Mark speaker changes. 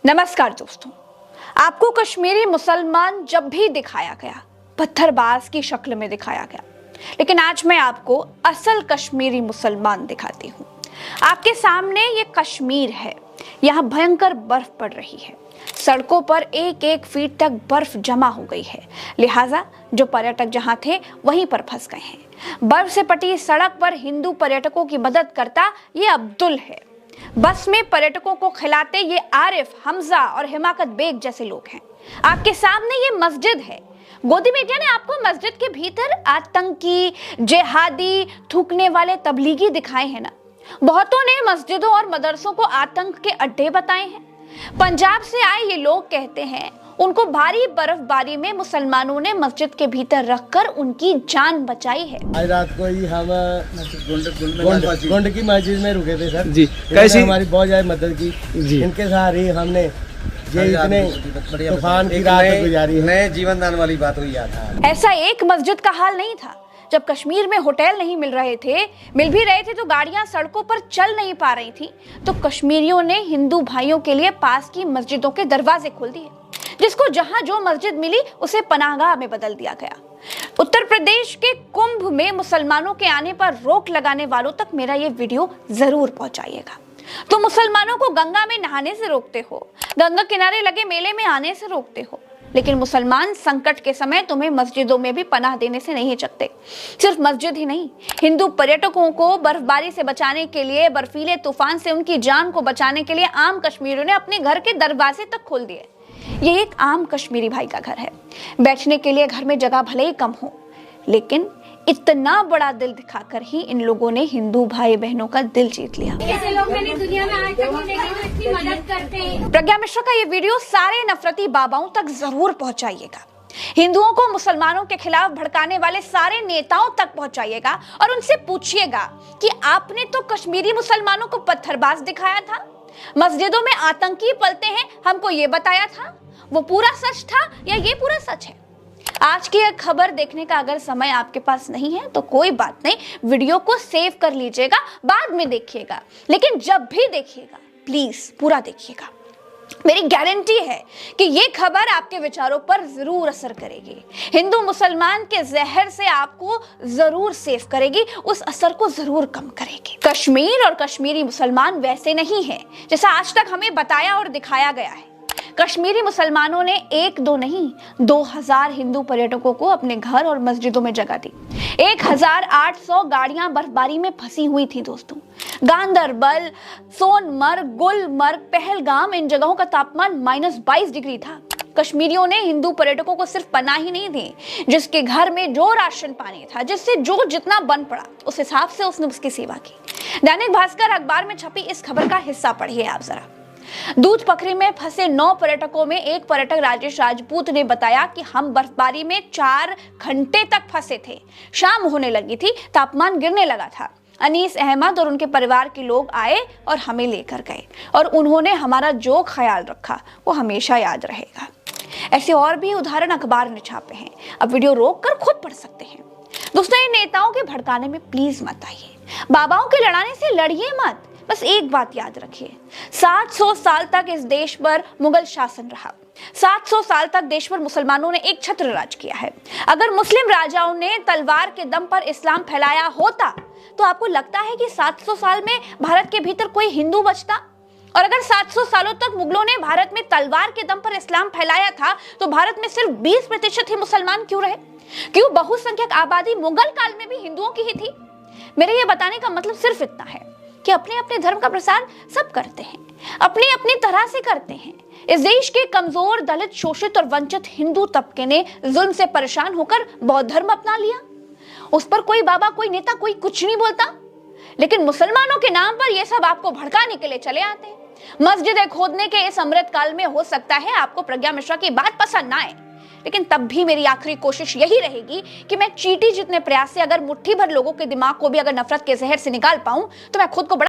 Speaker 1: नमस्कार दोस्तों, आपको कश्मीरी मुसलमान जब भी दिखाया गया पत्थरबाज की शक्ल में दिखाया गया, लेकिन आज मैं आपको असल कश्मीरी मुसलमान दिखाती हूँ। आपके सामने ये कश्मीर है, यहाँ भयंकर बर्फ पड़ रही है, सड़कों पर एक एक फीट तक बर्फ जमा हो गई है, लिहाजा जो पर्यटक जहाँ थे वहीं पर फंस गए हैं। बर्फ से पटी सड़क पर हिंदू पर्यटकों की मदद करता ये अब्दुल है। बस में पर्यटकों को खिलाते ये आरिफ, हमजा और हिमाकत बेग जैसे लोग हैं। आपके सामने ये मस्जिद है। गोदी मीडिया ने आपको मस्जिद के भीतर आतंकी, जिहादी, थूकने वाले तबलीगी दिखाए हैं ना। बहुतों ने मस्जिदों और मदरसों को आतंक के अड्डे बताए हैं। पंजाब से आए ये लोग कहते हैं उनको भारी बर्फबारी में मुसलमानों ने मस्जिद के भीतर रखकर उनकी जान बचाई है।
Speaker 2: आज रात को ही हम गोंड की मस्जिद में रुके थे सर
Speaker 3: जी। कैसी
Speaker 2: हमारी बहुत ज्यादा मदद की जी। इनके सहारे हमने ये इतने तूफान की रात गुजारी है। जीवन दान वाली बात हुई था।
Speaker 1: ऐसा एक मस्जिद का हाल नहीं था। जब कश्मीर में होटल नहीं मिल भी रहे थे तो गाड़ियां सड़कों पर चल नहीं पा रही थी, तो कश्मीरियों ने हिंदू भाइयों के लिए पास की मस्जिदों के दरवाजे खोल दिए। जिसको जहां जो मस्जिद मिली उसे पनाहगाह में बदल दिया गया। उत्तर प्रदेश के कुंभ में मुसलमानों के आने पर रोक लगाने वालों तक मेरा ये वीडियो जरूर पहुंचाइएगा। तो मुसलमानों को गंगा में नहाने से रोकते हो, गंगा किनारे लगे मेले में आने से रोकते हो, लेकिन मुसलमान संकट के समय तुम्हें मस्जिदों में भी पनाह देने से नहीं हिचकते। सिर्फ मस्जिद ही नहीं, हिंदू पर्यटकों को बर्फबारी से बचाने के लिए, बर्फीले तूफान से उनकी जान को बचाने के लिए आम कश्मीरियों ने अपने घर के दरवाजे तक खोल दिए। ये एक आम कश्मीरी भाई का घर है। बैठने के लिए घर में जगह भले ही कम हो, लेकिन इतना बड़ा दिल दिखाकर ही इन लोगों ने हिंदू भाई बहनों का दिल जीत लिया।
Speaker 4: ऐसे लोग मैंने दुनिया में आज तक नहीं देखे जो इतनी मदद करते हैं।
Speaker 1: प्रज्ञा मिश्रा का ये वीडियो सारे नफरती बाबाओं तक जरूर पहुंचाइएगा। हिंदुओं को मुसलमानों के खिलाफ भड़काने वाले सारे नेताओं तक पहुंचाइएगा और उनसे पूछिएगा कि आपने तो कश्मीरी मुसलमानों को पत्थरबाज दिखाया था, मस्जिदों में आतंकी पलते हैं, हमको ये बताया था। वो पूरा सच था या ये पूरा सच है? आज की एक खबर देखने का अगर समय आपके पास नहीं है तो कोई बात नहीं, वीडियो को सेव कर लीजिएगा, बाद में देखिएगा, लेकिन जब भी देखिएगा प्लीज पूरा देखिएगा। मेरी गारंटी है कि ये खबर आपके विचारों पर जरूर असर करेगी, हिंदू मुसलमान के जहर से आपको जरूर सेव करेगी, उस असर को जरूर कम करेगी। कश्मीर और कश्मीरी मुसलमान वैसे नहीं है जैसा आज तक हमें बताया और दिखाया गया है। कश्मीरी मुसलमानों ने एक दो नहीं 2000 हिंदू पर्यटकों को अपने घर और मस्जिदों में जगह दी। 1800 गाड़ियां बर्फबारी में फंसी हुई थी दोस्तों। गांदरबल, सोनमर्ग, गुलमर्ग, पहलगाम, इन जगहों का तापमान -22 डिग्री था। कश्मीरियों ने हिंदू पर्यटकों को सिर्फ पनाह ही नहीं दी, जिसके घर में जो राशन पानी था, जिससे जो जितना बन पड़ा उस हिसाब से उसने उसकी सेवा की। दैनिक भास्कर अखबार में छपी इस खबर का हिस्सा पढ़िए आप जरा। दूध पखरी में फंसे 9 पर्यटकों में एक पर्यटक राजेश राजपूत ने बताया कि हम बर्फबारी में 4 घंटे तक फंसे थे। शाम होने लगी थी, तापमान गिरने लगा था। अनीस अहमद और उनके परिवार के लोग आए और हमें लेकर गए, और उन्होंने हमारा जो ख्याल रखा वो हमेशा याद रहेगा। ऐसे और भी उदाहरण अखबार ने छापे हैं, अब वीडियो रोक कर खुद पढ़ सकते हैं। दोस्तों, इन नेताओं के भड़काने में प्लीज मत आइए, बाबाओं के लड़ाने से लड़िए मत। बस एक बात याद रखिए, 700 साल तक इस देश पर मुगल शासन रहा। 700 साल तक देश पर मुसलमानों ने एक छत्र राज किया है। अगर मुस्लिम राजाओं ने तलवार के दम पर इस्लाम फैलाया होता तो आपको लगता है कि 700 साल में भारत के भीतर कोई हिंदू बचता? और अगर 700 सालों तक मुगलों ने भारत में तलवार के दम पर इस्लाम फैलाया था तो भारत में सिर्फ 20% ही मुसलमान क्यों रहे? क्यों बहुसंख्यक आबादी मुगल काल में भी हिंदुओं की ही थी? मेरे ये बताने का मतलब सिर्फ इतना है कि अपने अपने धर्म का प्रसार सब करते हैं, अपनी अपनी तरह से करते हैं। इस देश के कमजोर, दलित, शोषित और वंचित हिंदू तबके ने जुल्म से परेशान होकर बौद्ध धर्म अपना लिया। उस पर कोई बाबा, कोई नेता, कोई कुछ नहीं बोलता, लेकिन मुसलमानों के नाम पर ये सब आपको भड़काने के लिए चले आते हैं। मस्जिदें खोदने के इस अमृत काल में हो सकता है आपको प्रज्ञा मिश्रा की बात पसंद ना आए, लेकिन तब भी मेरी आखिरी कोशिश यही रहेगी कि मैं चींटी जितने प्रयास से अगर मुट्ठी भर लोगों के दिमाग को भी अगर नफरत के जहर से निकाल पाऊं तो मैं खुद को